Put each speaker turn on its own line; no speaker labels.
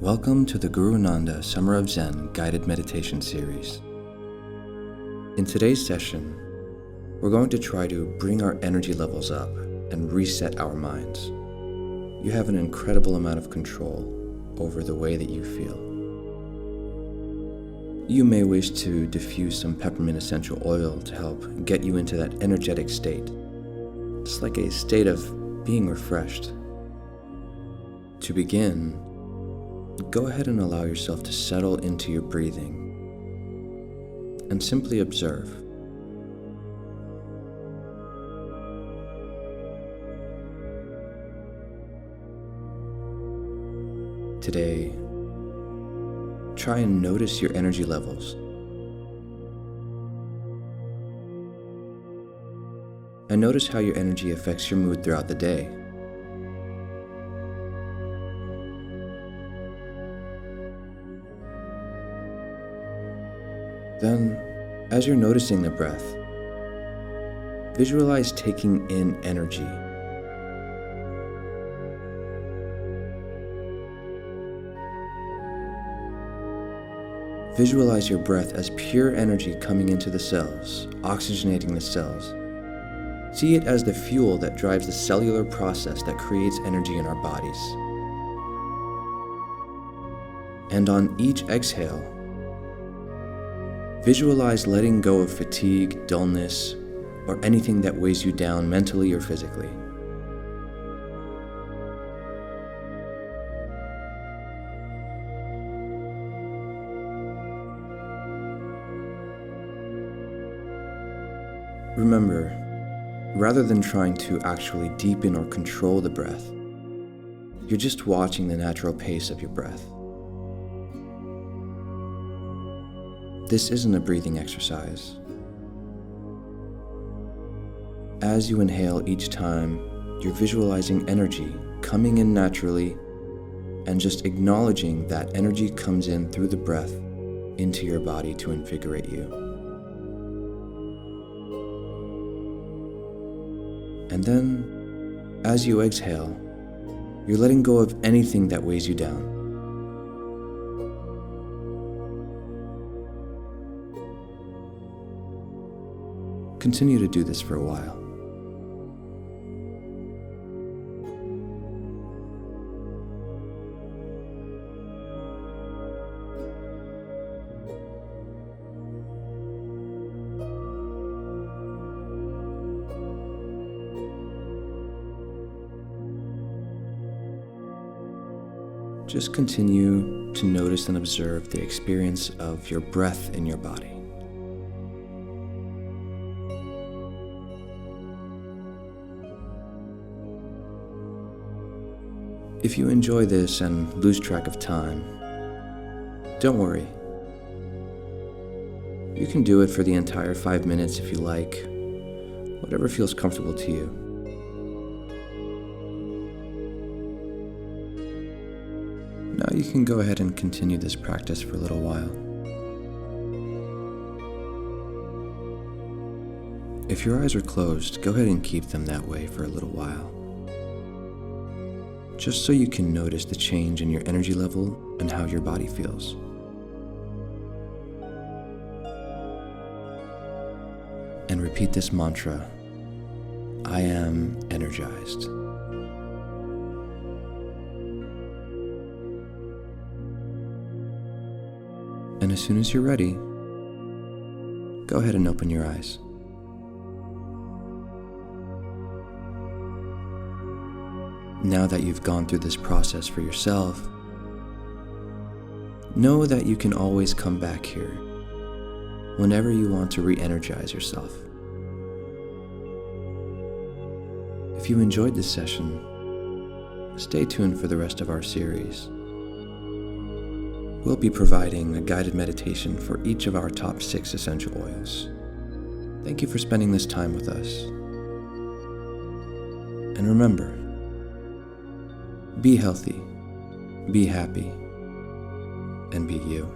Welcome to the GuruNanda Summer of Zen guided meditation series. In today's session, we're going to try to bring our energy levels up and reset our minds. You have an incredible amount of control over the way that you feel. You may wish to diffuse some peppermint essential oil to help get you into that energetic state. It's like a state of being refreshed. To begin, go ahead and allow yourself to settle into your breathing and simply observe. Today, try and notice your energy levels and notice how your energy affects your mood throughout the day. Then, as you're noticing the breath, visualize taking in energy. Visualize your breath as pure energy coming into the cells, oxygenating the cells. See it as the fuel that drives the cellular process that creates energy in our bodies. And on each exhale, visualize letting go of fatigue, dullness, or anything that weighs you down mentally or physically. Remember, rather than trying to actually deepen or control the breath, you're just watching the natural pace of your breath. This isn't a breathing exercise. As you inhale each time, you're visualizing energy coming in naturally and just acknowledging that energy comes in through the breath into your body to invigorate you. And then, as you exhale, you're letting go of anything that weighs you down. Continue to do this for a while. Just continue to notice and observe the experience of your breath in your body. If you enjoy this and lose track of time, don't worry. You can do it for the entire 5 minutes if you like, whatever feels comfortable to you. Now you can go ahead and continue this practice for a little while. If your eyes are closed, go ahead and keep them that way for a little while, just so you can notice the change in your energy level and how your body feels. And repeat this mantra: I am energized. And as soon as you're ready, go ahead and open your eyes. Now that you've gone through this process for yourself, know that you can always come back here whenever you want to re-energize yourself. If you enjoyed this session, stay tuned for the rest of our series. We'll be providing a guided meditation for each of our top 6 essential oils. Thank you for spending this time with us. And remember, be healthy, be happy, and be you.